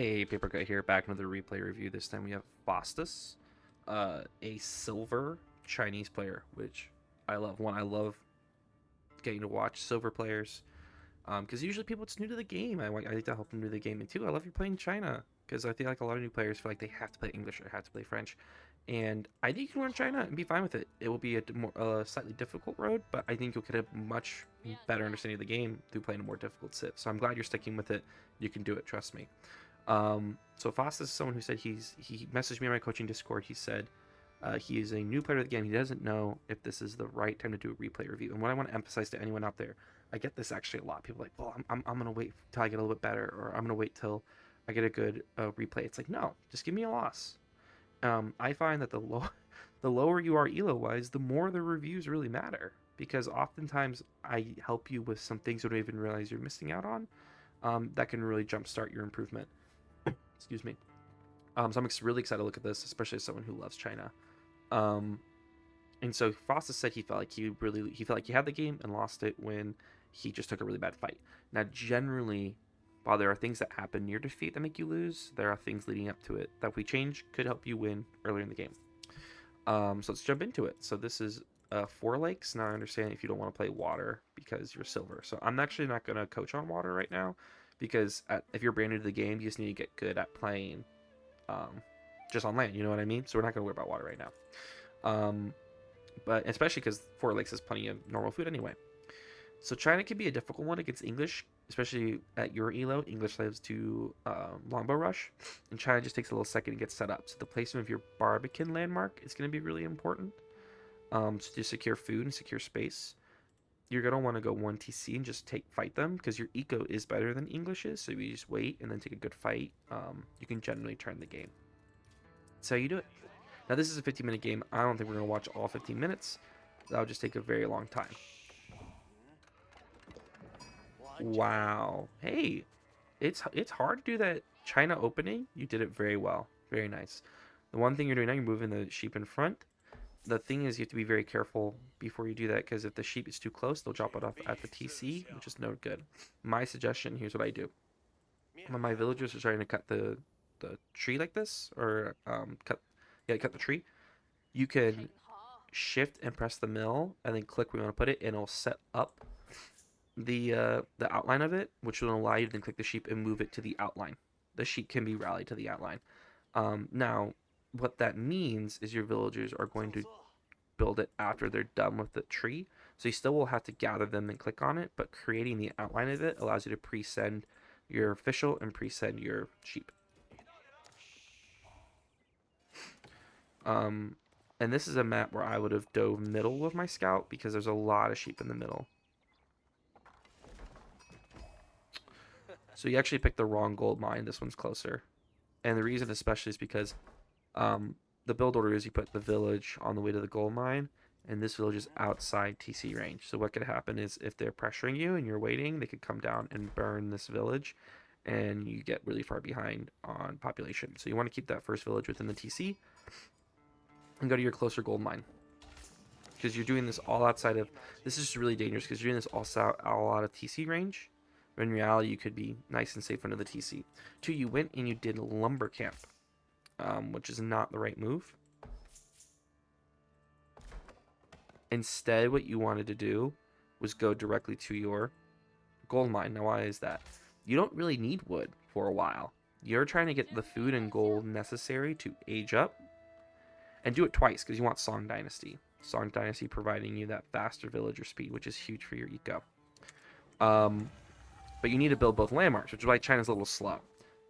A paper cut here, back into the replay review. This time we have Fostus, a silver Chinese player, which I love. One, I love getting to watch silver players, because usually people it's new to the game. I like to help them new to the game, and two, I love you playing China, because I feel like a lot of new players feel like they have to play English or have to play French, and I think you can learn China and be fine with it. It will be a more slightly difficult road, but I think you'll get a much better understanding of the game through playing a more difficult civ. So I'm glad you're sticking with it. You can do it, trust me. So Foss is someone who said he messaged me on my coaching Discord. He said he is a new player to the game. He doesn't know if this is the right time to do a replay review. And what I want to emphasize to anyone out there, I get this actually a lot. People are like, well, I'm gonna wait till I get a little bit better, or I'm gonna wait till I get a good replay. It's like, no, just give me a loss. I find that the lower you are elo wise, the more the reviews really matter, because oftentimes I help you with some things you don't even realize you're missing out on, that can really jumpstart your improvement. Excuse me. So I'm really excited to look at this, especially as someone who loves China. Um, and so Foster said he felt like he felt like he had the game and lost it when he just took a really bad fight. Now, generally, while there are things that happen near defeat that make you lose, there are things leading up to it that if we change could help you win earlier in the game. So let's jump into it. So this is 4 lakes. Now I understand if you don't want to play water because you're silver. So I'm actually not going to coach on water right now, because if you're brand new to the game, you just need to get good at playing just on land. You know what I mean? So we're not going to worry about water right now. But especially because 4 lakes has plenty of normal food anyway. So China can be a difficult one against English, especially at your elo. English lives to longbow rush, and China just takes a little second to get set up. So the placement of your Barbican landmark is going to be really important. So to secure food and secure space, you're going to want to go 1 TC and just fight them, because your eco is better than English is. So if you just wait and then take a good fight, you can generally turn the game. That's how you do it. Now this is a 15-minute game. I don't think we're going to watch all 15 minutes. That'll just take a very long time. Wow. Hey, it's hard to do that China opening. You did it very well. Very nice. The one thing you're doing now, you're moving the sheep in front. The thing is, you have to be very careful before you do that, because if the sheep is too close, they'll drop it off at the TC, which is no good. My suggestion, here's what I do. When my villagers are trying to cut the tree like this, or cut the tree, you can shift and press the mill and then click where you want to put it, and it'll set up the outline of it, which will allow you to then click the sheep and move it to the outline. The sheep can be rallied to the outline. Now, what that means is your villagers are going to build it after they're done with the tree. So you still will have to gather them and click on it, but creating the outline of it allows you to pre-send your official and pre-send your sheep. And this is a map where I would have dove middle with my scout, because there's a lot of sheep in the middle. So you actually picked the wrong gold mine. This one's closer. And the reason especially is because the build order is you put the village on the way to the gold mine, and this village is outside TC range. So what could happen is, if they're pressuring you and you're waiting, they could come down and burn this village, and you get really far behind on population. So you want to keep that first village within the TC and go to your closer gold mine, because you're doing this all outside of... This is just really dangerous, because you're doing this all out of TC range. But in reality, you could be nice and safe under the TC. 2, you went and you did lumber camp, which is not the right move. Instead, what you wanted to do was go directly to your gold mine. Now, why is that? You don't really need wood for a while. You're trying to get the food and gold necessary to age up, and do it twice, because you want Song Dynasty. Song Dynasty providing you that faster villager speed, which is huge for your eco. But you need to build both landmarks, which is why China's a little slow,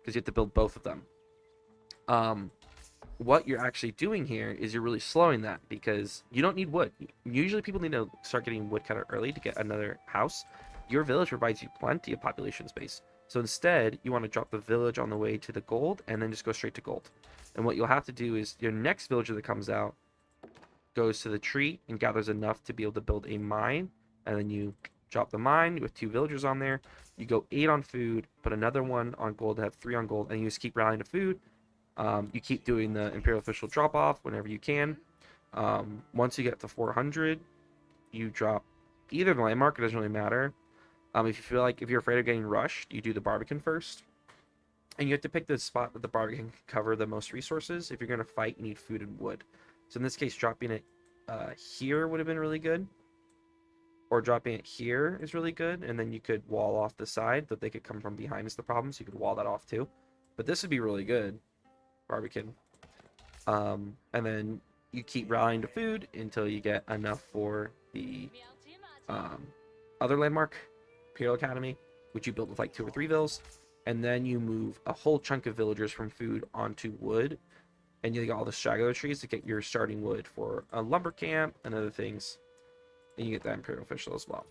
because you have to build both of them. What you're actually doing here is you're really slowing that, because you don't need wood. Usually people need to start getting woodcutter early to get another house. Your village provides you plenty of population space. So instead, you want to drop the village on the way to the gold, and then just go straight to gold. And what you'll have to do is, your next villager that comes out goes to the tree and gathers enough to be able to build a mine, and then you drop the mine with 2 villagers on there. You go 8 on food, put another 1 on gold to have 3 on gold, and you just keep rallying to food. You keep doing the Imperial Official drop off whenever you can. Once you get to 400, you drop either the landmark, it doesn't really matter. If you feel like, if you're afraid of getting rushed, you do the Barbican first. And you have to pick the spot that the barber can cover the most resources. If you're going to fight, you need food and wood. So in this case, dropping it here would have been really good. Or dropping it here is really good. And then you could wall off the side that they could come from behind is the problem. So you could wall that off too. But this would be really good. Barbican. And then you keep rallying to food until you get enough for the other landmark, Imperial Academy, which you built with like 2 or 3 vills. And then you move a whole chunk of villagers from food onto wood. And you get all the straggler trees to get your starting wood for a lumber camp and other things. And you get that Imperial Official as well.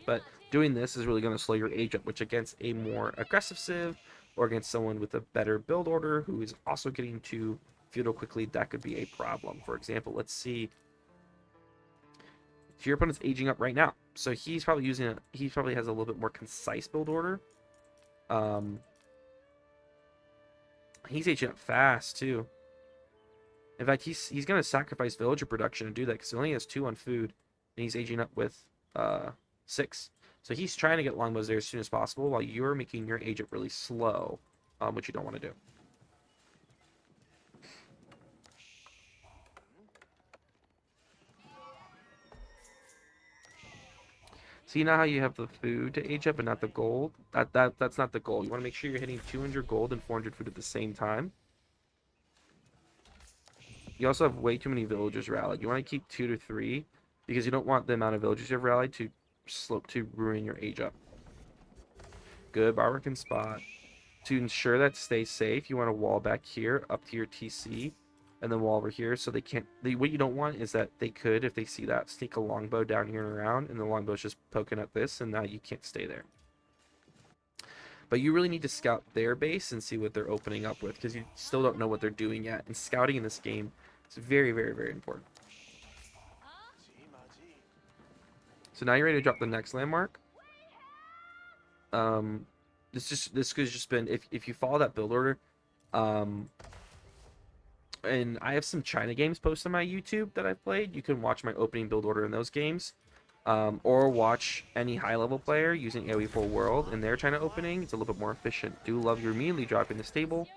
But doing this is really going to slow your age up, which against a more aggressive civ or against someone with a better build order who is also getting to feudal quickly, that could be a problem. For example, let's see. So your opponent's aging up right now. So he's probably he probably has a little bit more concise build order. He's aging up fast too. In fact, he's going to sacrifice villager production to do that because he only has 2 on food, and he's aging up with 6. So he's trying to get longbows there as soon as possible while you're making your age up really slow, which you don't want to do. See now how you have the food to age up and not the gold? That's not the goal. You want to make sure you're hitting 200 gold and 400 food at the same time. You also have way too many villagers rallied. You want to keep 2 to 3 because you don't want the amount of villagers you have rallied to ruin your age up. Good, Barber can spot. To ensure that stays safe, you want to wall back here up to your TC and then wall over here so they can't. What you don't want is that they could, if they see that, sneak a longbow down here and around, and the longbow's just poking at this, and now you can't stay there. But you really need to scout their base and see what they're opening up with because you still don't know what they're doing yet. And scouting in this game is very, very, very important. So now you're ready to drop the next landmark. This could just been if you follow that build order. And I have some China games posted on my YouTube that I've played. You can watch my opening build order in those games. Or watch any high-level player using AOE Full World in their China opening. It's a little bit more efficient. Do love you immediately dropping the stable,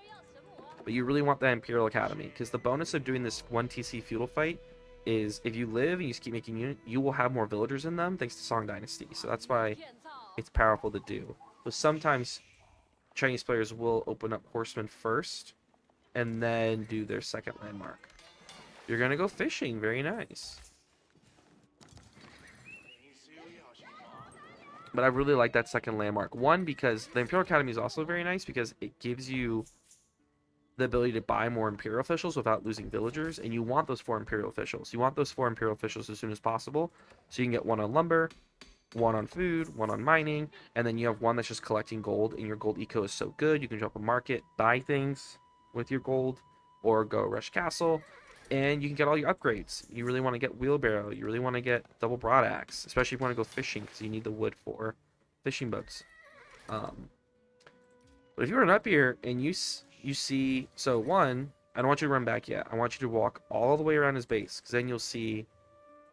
but you really want that Imperial Academy because the bonus of doing this 1 TC feudal fight is if you live and you just keep making unit, you will have more villagers in them thanks to Song Dynasty. So that's why it's powerful to do. So sometimes Chinese players will open up horsemen first and then do their second landmark. You're gonna go fishing. Very nice. But I really like that second landmark. One, because the Imperial Academy is also very nice because it gives you the ability to buy more Imperial officials without losing villagers. And you want those 4 Imperial officials. You want those 4 Imperial officials as soon as possible. So you can get 1 on lumber, 1 on food, 1 on mining. And then you have 1 that's just collecting gold. And your gold eco is so good. You can drop a market, buy things with your gold. Or go rush castle. And you can get all your upgrades. You really want to get wheelbarrow. You really want to get double broad axe, especially if you want to go fishing because you need the wood for fishing boats. But if you run up here and you see, so 1, I don't want you to run back yet. I want you to walk all the way around his base because then you'll see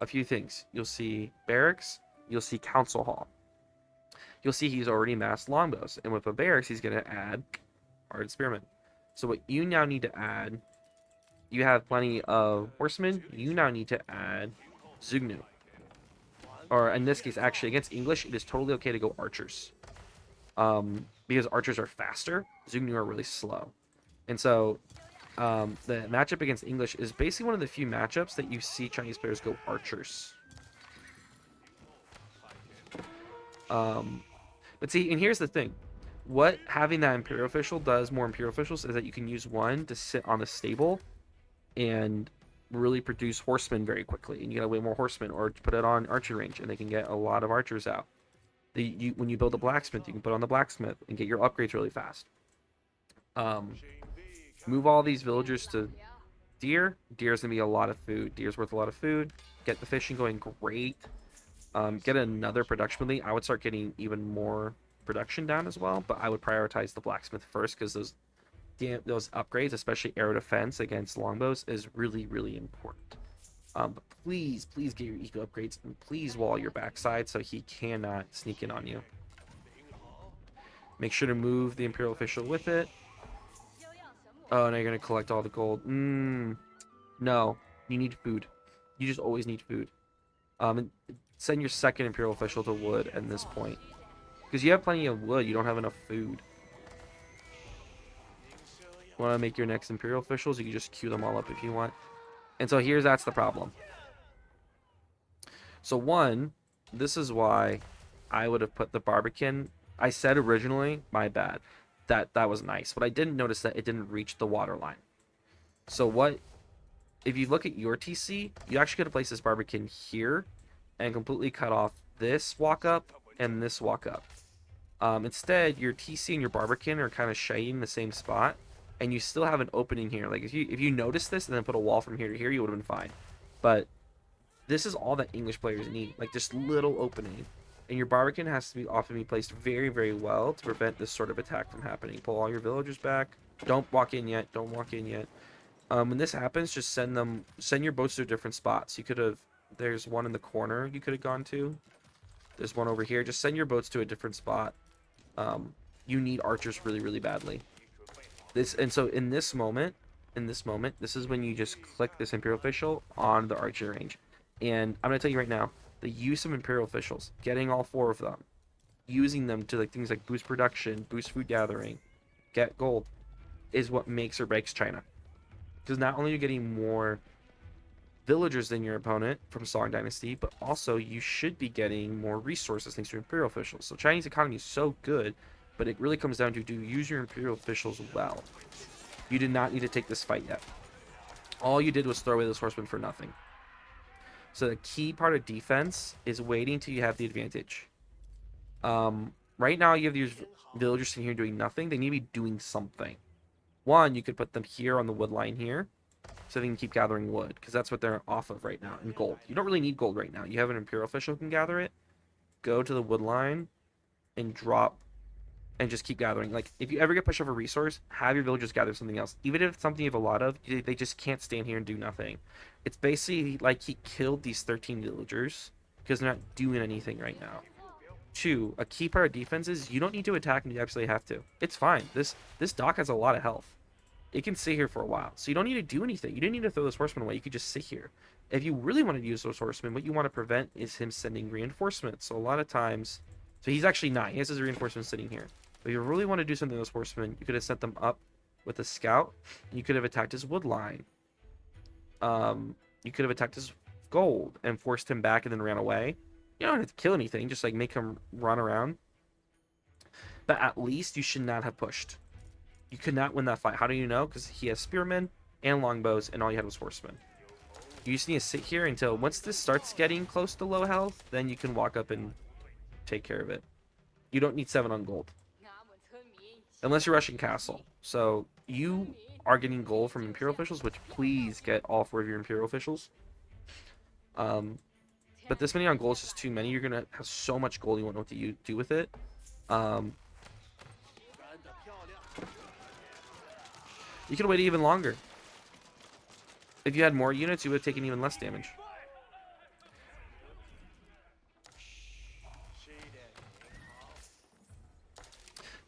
a few things. You'll see barracks. You'll see council hall. You'll see he's already massed longbows, and with a barracks, he's going to add ardent spearmen. So what you now need to add. You have plenty of horsemen. You now need to add Zugnu. Or in this case, actually, against English, it is totally okay to go archers. Because archers are faster. Zugnu are really slow. And so the matchup against English is basically one of the few matchups that you see Chinese players go archers. But see, and here's the thing. What having that Imperial official does more Imperial officials is that you can use 1 to sit on the stable and really produce horsemen very quickly, and you get way more horsemen, or put it on archer range and they can get a lot of archers out. When you build a blacksmith, you can put on the blacksmith and get your upgrades really fast. Move all these villagers to deer. Deer's gonna be a lot of food. Deer's worth a lot of food. Get the fishing going great. Get another production building. I would start getting even more production down as well, but I would prioritize the blacksmith first because those upgrades, especially arrow defense against longbows, is really, really important. But please get your eco upgrades and please wall your backside so he cannot sneak in on you. Make sure to move the Imperial official with it. Oh, now you're gonna collect all the gold. No, you need food. You just always need food. And send your second Imperial official to wood at this point. Because you have plenty of wood, you don't have enough food. Want to make your next Imperial officials, you can just queue them all up if you want. And so that's the problem. So one, this is why I would have put the Barbican. I said originally, my bad, that was nice. But I didn't notice that it didn't reach the water line. So what, if you look at your TC, you actually could have placed this Barbican here and completely cut off this walk up and this walk up. Instead, your TC and your Barbican are kind of shading the same spot, and you still have an opening here. Like if you notice this and then put a wall from here to here, you would have been fine. But this is all that English players need, like this little opening. And your Barbican has to be often be placed very, very well to prevent this sort of attack from happening. Pull all your villagers back. Don't walk in yet. Don't walk in yet. When this happens, just send your boats to different spots. You could have, there's one in the corner you could have gone to. There's one over here. Just send your boats to a different spot. You need archers really, really badly. So in this moment, this is when you just click this Imperial official on the archer range. And I'm gonna tell you right now, the use of Imperial officials, getting all 4 of them, using them to things like boost production, boost food gathering, get gold, is what makes or breaks China. Because not only are you getting more villagers than your opponent from Song Dynasty, but also you should be getting more resources thanks to Imperial officials. So Chinese economy is so good, but it really comes down to, do you use your Imperial officials well? You did not need to take this fight yet. All you did was throw away those horsemen for nothing. So the key part of defense is waiting till you have the advantage. Right now you have these villagers sitting here doing nothing. They need to be doing something. One, you could put them here on the wood line here, so they can keep gathering wood, because that's what they're off of right now, and gold. You don't really need gold right now. You have an Imperial official who can gather it. Go to the wood line and drop, and just keep gathering. Like, if you ever get pushed off a resource, have your villagers gather something else. Even if it's something you have a lot of, they just can't stand here and do nothing. It's basically like he killed these 13 villagers, because they're not doing anything right now. 2, a key part of defense is you don't need to attack when you absolutely have to. It's fine. This dock has a lot of health. It can sit here for a while. So you don't need to do anything. You didn't need to throw those horsemen away. You could just sit here. If you really wanted to use those horsemen, what you want to prevent is him sending reinforcements. So a lot of times, so he's actually not. He has his reinforcements sitting here. But if you really want to do something to those horsemen, you could have sent them up with a scout. You could have attacked his wood line. You could have attacked his gold and forced him back and then ran away. You don't have to kill anything. Just like make him run around. But at least you should not have pushed. You could not win that fight. How do you know? Because he has spearmen and longbows, and all you had was horsemen. You just need to sit here until once this starts getting close to low health, then you can walk up and take care of it. You don't need 7 on gold. Unless you're rushing castle. So you are getting gold from Imperial officials, which please get all 4 of your Imperial officials. But this many on gold is just too many. You're going to have so much gold you won't know what to do with it. You could wait even longer. If you had more units, you would have taken even less damage.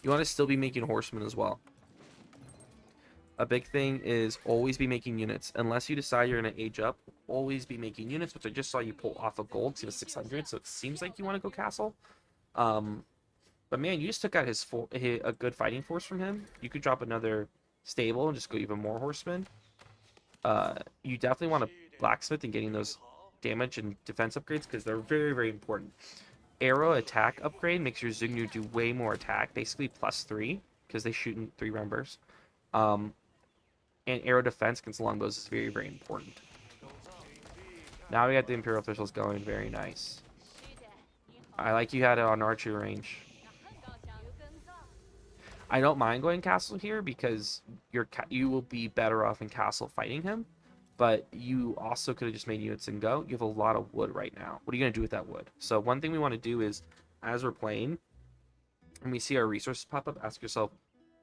You want to still be making horsemen as well. A big thing is always be making units. Unless you decide you're going to age up, always be making units, which I just saw you pull off of gold to 600, so it seems like you want to go castle. But man, you just took out a good fighting force from him. You could drop another stable and just go even more horsemen. You definitely want to blacksmith and getting those damage and defense upgrades, because they're very, very important. Arrow attack upgrade makes your Zugnu do way more attack, basically +3, because they shoot in 3 round bursts. And arrow defense against longbows is very, very important. Now we got the Imperial officials going, very nice. I like you had it on archer range. I don't mind going castle here because you will be better off in castle fighting him, but you also could have just made units and go. You have a lot of wood right now. What are you going to do with that wood? So one thing we want to do is, as we're playing, and we see our resources pop up, ask yourself,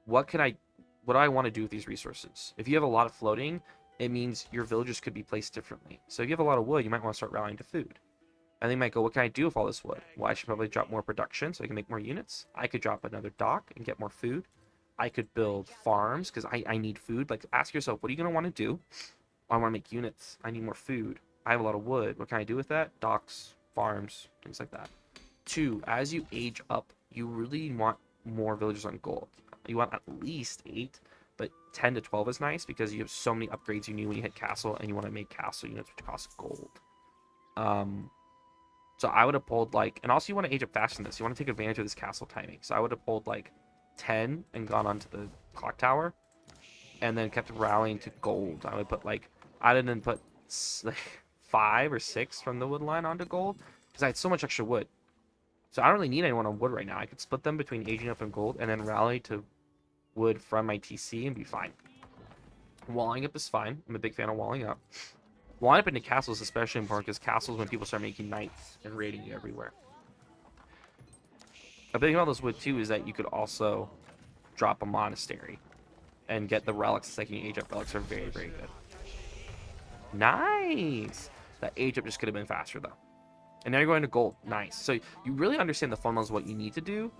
what do I want to do with these resources? If you have a lot of floating, it means your villagers could be placed differently. So if you have a lot of wood, you might want to start rallying to food. And they might go, what can I do with all this wood? Well, I should probably drop more production so I can make more units. I could drop another dock and get more food. I could build farms because I need food. Like, ask yourself, what are you going to want to do? I want to make units. I need more food. I have a lot of wood. What can I do with that? Docks, farms, things like that. 2, as you age up, you really want more villagers on gold. You want at least 8, but 10 to 12 is nice because you have so many upgrades you need when you hit castle, and you want to make castle units which cost gold. So I would have pulled like, and also you want to age up faster than this. You want to take advantage of this castle timing. So I would have pulled like 10 and gone onto the clock tower, and then kept rallying to gold. I would put like, I didn't put like 5 or 6 from the wood line onto gold because I had so much extra wood. So I don't really need anyone on wood right now. I could split them between aging up and gold and then rally to wood from my TC and be fine. Walling up is fine. I'm a big fan of walling up. Walling up into castles is especially important because castles when people start making knights and raiding you everywhere. A big thing about this wood too is that you could also drop a monastery and get the relics. The second you age up, relics are very, very good. Nice! That age up just could have been faster though. And now you're going to gold. Nice. So you really understand the fundamentals of what you need to do.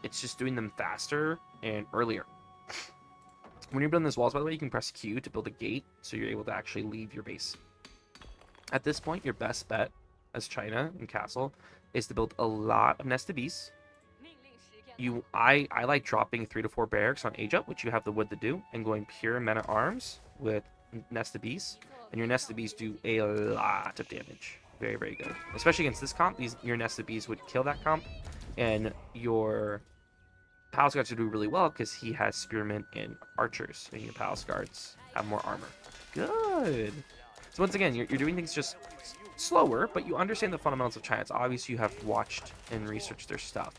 It's just doing them faster and earlier. When you're building these walls, by the way, you can press Q to build a gate, so you're able to actually leave your base. At this point, your best bet as China and Castle is to build a lot of nested bees. I like dropping 3 to 4 barracks on age up, which you have the wood to do, and going pure men at arms with nested bees. And your nested bees do a lot of damage. Very, very good. Especially against this comp, your nested bees would kill that comp, and your Palace Guards would do really well because he has Spearmen and Archers, and your Palace Guards have more armor. Good. So once again, you're doing things just slower, but you understand the fundamentals of China. It's obvious you have watched and researched their stuff.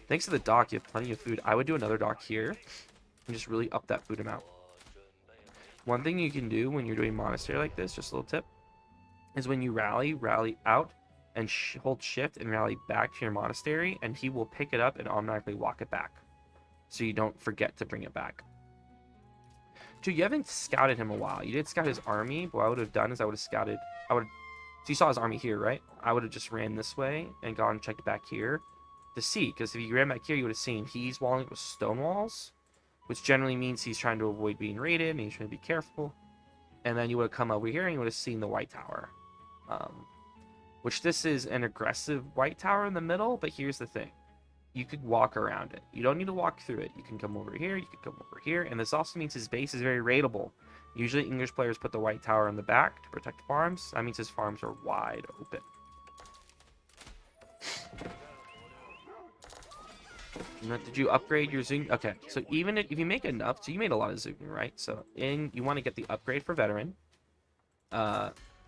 Thanks to the dock, you have plenty of food. I would do another dock here and just really up that food amount. One thing you can do when you're doing monastery like this, just a little tip, is when you rally out and hold shift and rally back to your monastery, and he will pick it up and automatically walk it back, so you don't forget to bring it back. 2, you haven't scouted him a while. You did scout his army, but what I would have done is I would have scouted, so you saw his army here, right? I would have just ran this way and gone and checked back here to see, because if you ran back here, you would have seen he's walling it with stone walls, which generally means he's trying to avoid being raided, and he's trying to be careful. And then you would have come over here and you would have seen the white tower. Which this is an aggressive white tower in the middle, but here's the thing. You could walk around it. You don't need to walk through it. You can come over here, you can come over here, and this also means his base is very raidable. Usually English players put the white tower in the back to protect farms. That means his farms are wide open. Did you upgrade your zoom? Okay, so even if you make enough, so you made a lot of zooming, right? So you want to get the upgrade for veteran.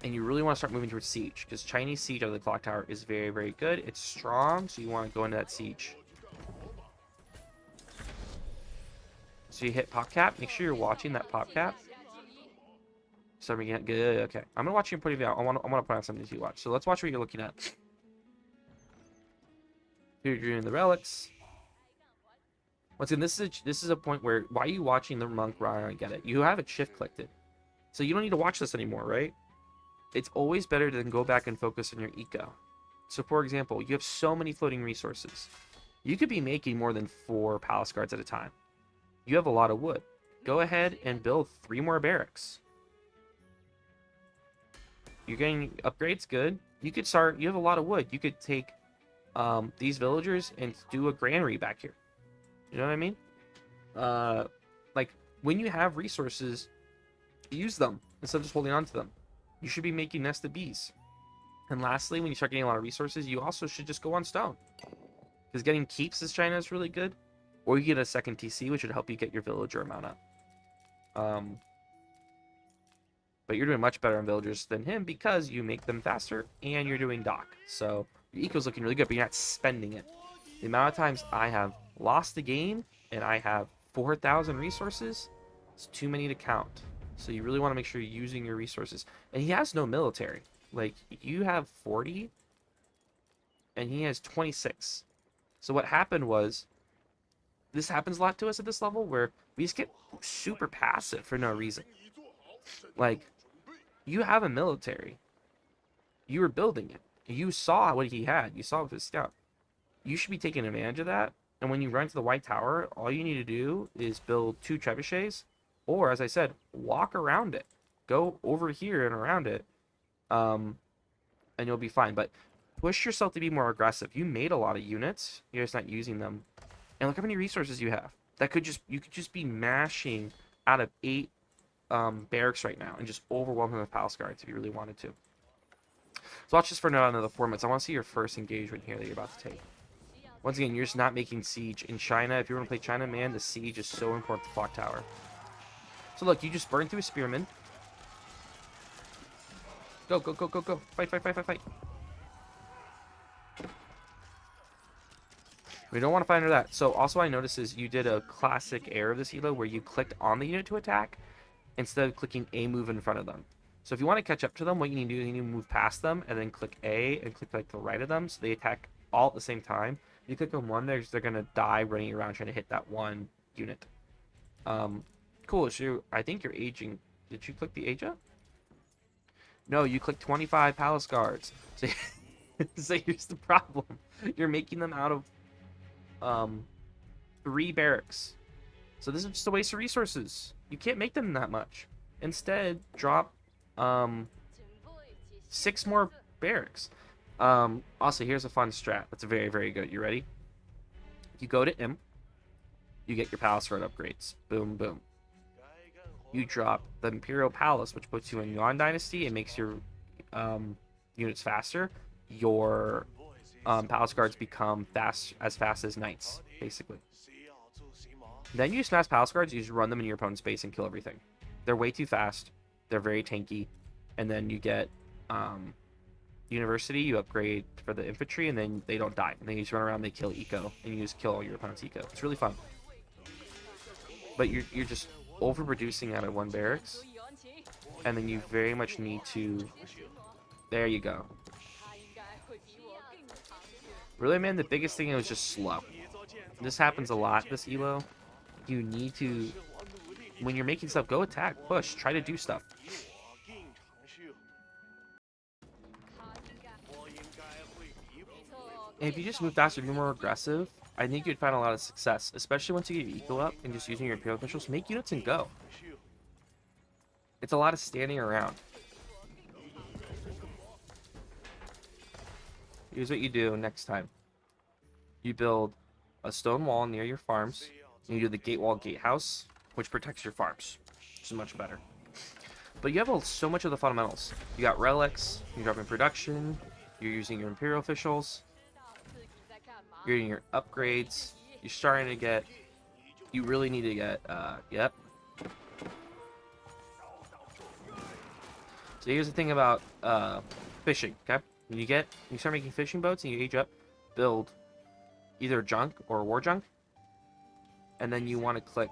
And you really want to start moving towards siege, because Chinese siege out of the clock tower is very, very good. It's strong, so you want to go into that siege. So you hit pop cap. Make sure you're watching that pop cap. So we get good. Okay, I'm gonna watch you put it out. I want to point out something to you watch. So let's watch what you're looking at. Here you're doing the relics. Once again, this is a point where why are you watching the monk? Right, I get it. You have it shift clicked it, so you don't need to watch this anymore, right? It's always better to go back and focus on your eco. So for example, you have so many floating resources. You could be making more than 4 palace guards at a time. You have a lot of wood. Go ahead and build 3 more barracks. You're getting upgrades, good. You could start, you have a lot of wood. You could take these villagers and do a granary back here. You know what I mean? Like, when you have resources, use them instead of just holding on to them. You should be making nested bees. And lastly, when you start getting a lot of resources, you also should just go on stone. Because getting keeps as China is really good. Or you get a second TC, which would help you get your villager amount up. But you're doing much better on villagers than him because you make them faster and you're doing dock. So your eco's looking really good, but you're not spending it. The amount of times I have lost the game and I have 4,000 resources, it's too many to count. So you really want to make sure you're using your resources. And he has no military. Like, you have 40, and he has 26. So what happened was, this happens a lot to us at this level, where we just get super passive for no reason. Like, you have a military. You were building it. You saw what he had. You saw with his scout. You should be taking advantage of that. And when you run to the White Tower, all you need to do is build 2 trebuchets, or as I said, walk around it. Go over here and around it, and you'll be fine. But push yourself to be more aggressive. You made a lot of units. You're just not using them. And look how many resources you have. You could just be mashing out of 8 barracks right now and just overwhelm them with palace guards if you really wanted to. So watch this for another 4 minutes. I want to see your first engagement here that you're about to take. Once again, you're just not making siege. In China, if you want to play China, man, the siege is so important to Clock Tower. So look, you just burn through a spearman. Go, go, go, go, go. Fight, fight, fight, fight, fight. We don't want to fight under that. So also I noticed is you did a classic error of this elo where you clicked on the unit to attack instead of clicking a move in front of them. So if you want to catch up to them, what you need to do is you need to move past them and then click A and click like to the right of them so they attack all at the same time. If you click on one, they're going to die running around trying to hit that one unit. Cool. So I think you're aging. Did you click the age up? No, you clicked 25 palace guards. So, so here's the problem. You're making them out of 3 barracks. So this is just a waste of resources. You can't make them that much. Instead, drop 6 more barracks. Also, here's a fun strat that's very, very good. You ready? You go to Imp. You get your palace guard upgrades. Boom, boom. You drop the Imperial Palace, which puts you in Yuan Dynasty and makes your units faster. Your palace guards become fast as knights, basically. Then you smash palace guards, you just run them in your opponent's base and kill everything. They're way too fast. They're very tanky. And then you get University, you upgrade for the infantry, and then they don't die. And then you just run around, they kill eco, and you just kill all your opponent's eco. It's really fun. But you're just overproducing out of 1 barracks. And then you very much need to... There you go. Really, man, the biggest thing was just slow. This happens a lot, this elo. You need to... When you're making stuff, go attack, push, try to do stuff. And if you just move faster, be more aggressive, I think you'd find a lot of success, especially once you get your eco up and just using your Imperial officials. Make units and go. It's a lot of standing around. Here's what you do next time. You build a stone wall near your farms, and you do the gate wall gatehouse, which protects your farms, which is much better. But you have so much of the fundamentals. You got relics, you're dropping production, you're using your Imperial officials, you're getting your upgrades, you're starting to get, you really need to get, yep. So here's the thing about fishing, okay? When you start making fishing boats and you age up, build either junk or war junk, and then you want to click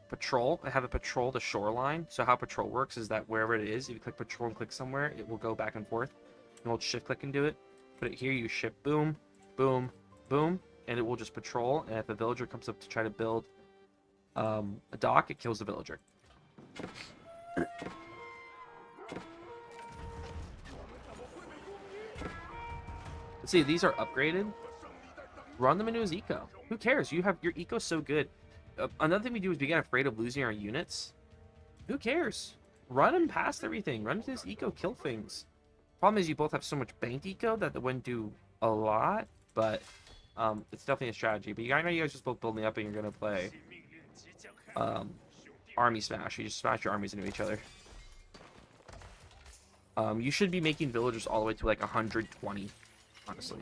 patrol and have it patrol the shoreline. So how patrol works is that wherever it is, if you click patrol and click somewhere, it will go back and forth. You hold shift click and do it. Put it here, you shift boom, boom, boom, and it will just patrol. And if a villager comes up to try to build a dock, it kills the villager. Let's see, these are upgraded. Run them into his eco. Who cares? You have your eco so good. Another thing we do is we get afraid of losing our units. Who cares? Run him past everything. Run into his eco, kill things. Problem is you both have so much banked eco that wouldn't do a lot, but it's definitely a strategy. But I know you guys just both building up and you're gonna play army smash. You just smash your armies into each other. You should be making villagers all the way to like 120, honestly.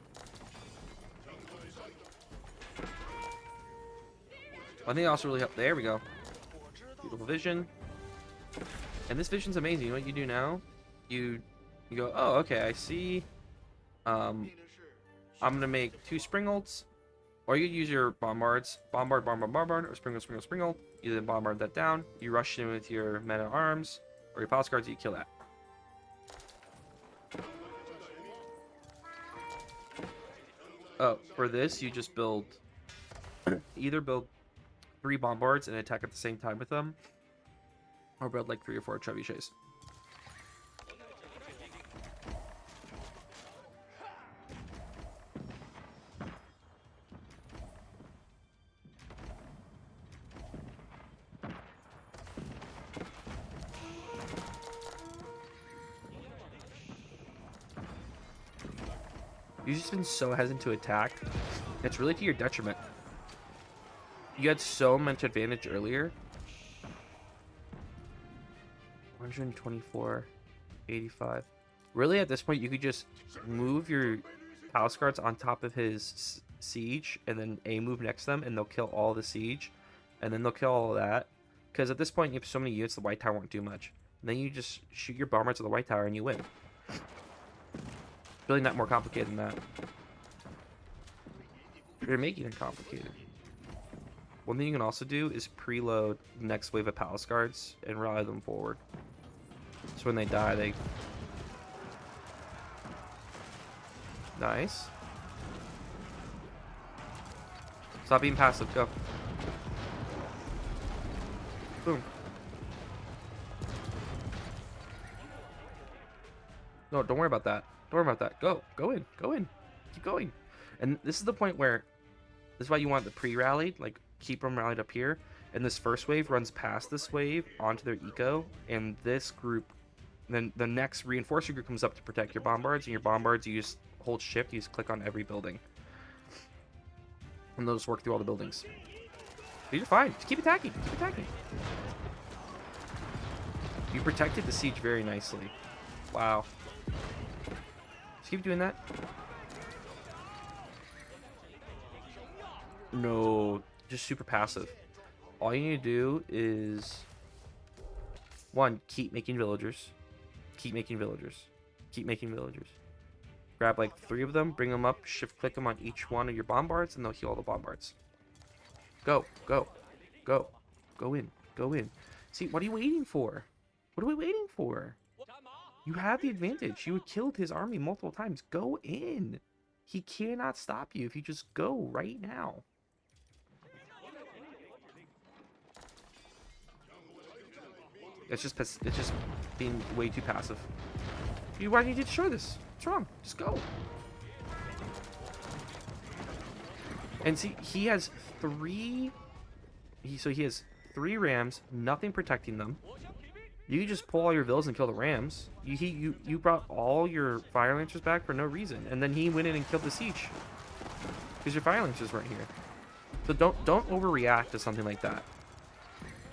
I think also really helped. There we go. Beautiful vision. And this vision's amazing. You know what you do now? You go, oh, okay, I see. I'm gonna make 2 springolds, or you use your bombards, bombard, or springald. You then bombard that down. You rush in with your men at arms or your palace guards. You kill that. Oh, for this you just build either build 3 bombards and attack at the same time with them, or build like 3 or 4 trebuchets. You've just been so hesitant to attack. It's really to your detriment. You had so much advantage earlier. 124, 85. Really, at this point, you could just move your palace guards on top of his siege, and then A move next to them, and they'll kill all the siege, and then they'll kill all of that. Because at this point, you have so many units, the white tower won't do much. And then you just shoot your bombers at the white tower, and you win. Really not more complicated than that. You're making it complicated. One thing you can also do is preload the next wave of palace guards and rally them forward. So when they die, they... Nice. Stop being passive, go. Boom. No, don't worry about that. Don't worry about that. Go. Go in. Go in. Keep going. And this is the point where... This is why you want the pre-rallied. Like, keep them rallied up here. And this first wave runs past this wave onto their eco. And this group... Then the next reinforcer group comes up to protect your bombards. And your bombards, you just hold shift. You just click on every building. And they'll just work through all the buildings. But you're fine. Just keep attacking. Keep attacking. You protected the siege very nicely. Wow. Just keep doing that. No, just super passive. All you need to do is... One, keep making villagers. Keep making villagers. Keep making villagers. Grab like 3 of them, bring them up, shift click them on each one of your bombards, and they'll heal all the bombards. Go, go, go. Go in, go in. See, what are you waiting for? What are we waiting for? You have the advantage. You had killed his army multiple times. Go in. He cannot stop you if you just go right now. It's just being way too passive. Why do you destroy this? What's wrong? Just go. And see, he has 3. So he has 3 rams, nothing protecting them. You can just pull all your villas and kill the rams. You brought all your fire lancers back for no reason, and then he went in and killed the siege because your fire lancers weren't here. So don't overreact to something like that.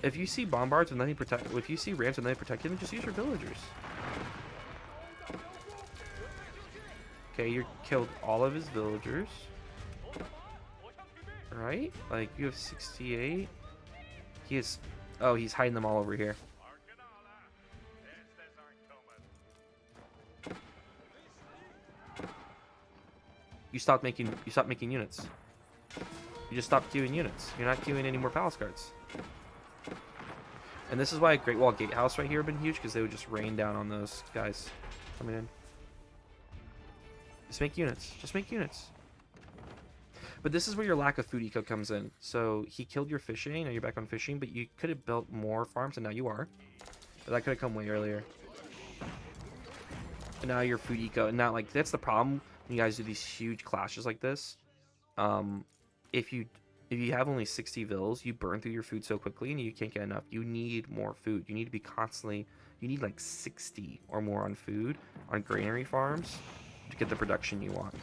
If you see bombards with nothing protect, if you see rams with nothing protecting them, just use your villagers. Okay, you killed all of his villagers. Right? Like, you have 68. He is... Oh, he's hiding them all over here. You stopped making units. You just stopped queuing units. You're not queuing any more palace guards. And this is why Great Wall Gatehouse right here have been huge, because they would just rain down on those guys coming in. Just make units. Just make units. But this is where your lack of food eco comes in. So he killed your fishing. Now you're back on fishing, but you could have built more farms, and now you are. But that could have come way earlier. And now your food eco, and now like that's the problem when you guys do these huge clashes like this. If you have only 60 vills, you burn through your food so quickly and you can't get enough. You need more food. You need to be constantly... You need like 60 or more on food on granary farms to get the production you want.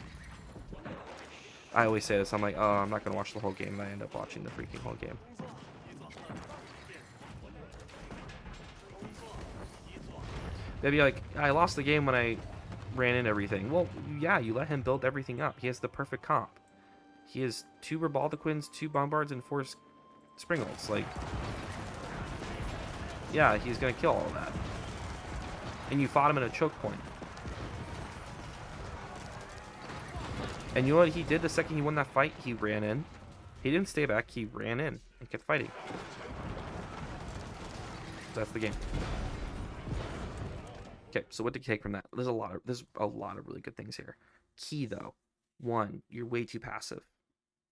I always say this. I'm like, oh, I'm not going to watch the whole game. And I end up watching the freaking whole game. They'd be like, I lost the game when I ran in everything. Well, yeah, you let him build everything up. He has the perfect comp. He has 2 Rebaldaquins, 2 Bombards, and 4 Springles. Like, yeah, he's gonna kill all of that. And you fought him at a choke point. And you know what he did the second he won that fight? He ran in. He didn't stay back. He ran in and kept fighting. That's the game. Okay, so what to take from that? There's a lot of really good things here. Key though, 1, you're way too passive.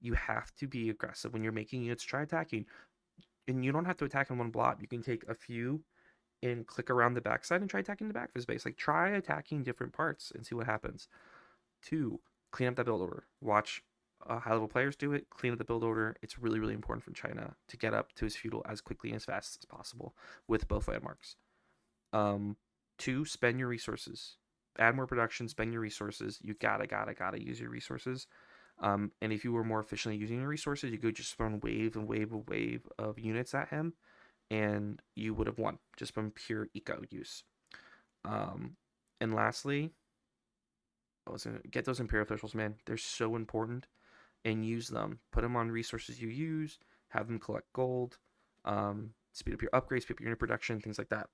You have to be aggressive when you're making units. Try attacking, and you don't have to attack in one blob. You can take a few and click around the backside and try attacking the back of his base. Like, try attacking different parts and see what happens. 2, clean up that build order. Watch high-level players do it. Clean up the build order. It's really, really important for China to get up to his feudal as quickly and as fast as possible with both landmarks. 2, spend your resources. add more production, spend your resources. You gotta use your resources. And if you were more efficiently using your resources, you could just throw wave of units at him, and you would have won just from pure eco use. And lastly, I was gonna get those Imperial officials, man. They're so important, and use them. Put them on resources you use. Have them collect gold. Speed up your upgrades, speed up your unit production, things like that.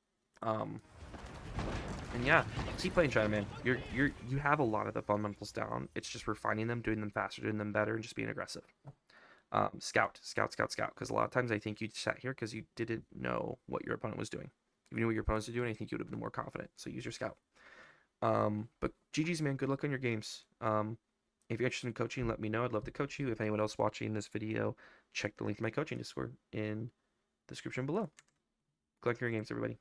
And yeah, keep playing China, man. You have a lot of the fundamentals down. It's just refining them, doing them faster, doing them better, and just being aggressive. Scout. Because a lot of times I think you sat here because you didn't know what your opponent was doing. If you knew what your opponents were doing, I think you would have been more confident. So use your scout. But GG's, man. Good luck on your games. If you're interested in coaching, let me know. I'd love to coach you. If anyone else watching this video, check the link to my coaching Discord in the description below. Good luck on your games, everybody.